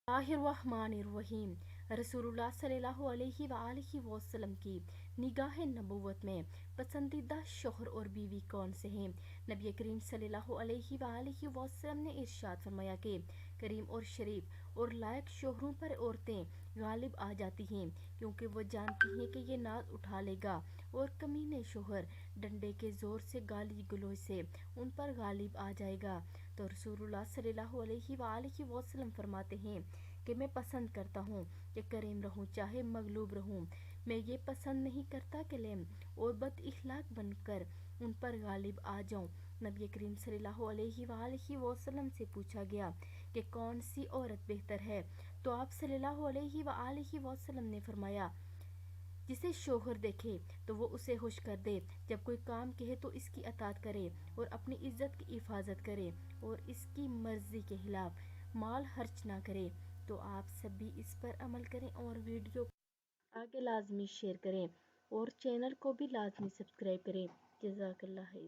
बिस्मिल्लाहिर्रहमानिर्रहीम। रसूलुल्लाह सल्लल्लाहु अलैहि वआलिहि वसल्लम की निगाह नबूवत में पसंदीदा शौहर और बीवी कौन से हैं? नबी करीम सल्लल्लाहु अलैहि वआलिहि वसल्लम ने इरशाद फरमाया कि करीम और शरीफ और लायक शौहरों पर औरतें गालिब आ जाती हैं, क्योंकि वो जानती हैं कि ये नाज उठा लेगा, और कमीने शौहर डंडे के ज़ोर से गाली गलौज से उन पर गालिब आ जाएगा। तो रसूलुल्लाह सल्लल्लाहु अलैहि वआलिहि वसल्लम फरमाते हैं कि मैं पसंद करता हूँ कि करीम रहूँ चाहे मगलूब रहूँ। मैं ये पसंद नहीं करता कि लेम और बद इखलाक बनकर उन पर गालिब आ जाऊँ। नबी करीम सल्लल्लाहु अलैहि वआलिहि वसल्लम से पूछा गया कि कौन सी औरत बेहतर है, तो आप सल्लल्लाहु अलैहि वआलिहि वसल्लम ने फरमाया, जिसे शौहर देखे तो वो उसे खुश कर दे, जब कोई काम कहे तो इसकी अताअत करे और अपनी इज्जत की हिफाजत करे और इसकी मर्जी के खिलाफ माल खर्च ना करे। तो आप सभी इस पर अमल करें और वीडियो आगे लाजमी शेयर करें और चैनल को भी लाजमी सब्सक्राइब करें। जज़ाकल्लाह खैर।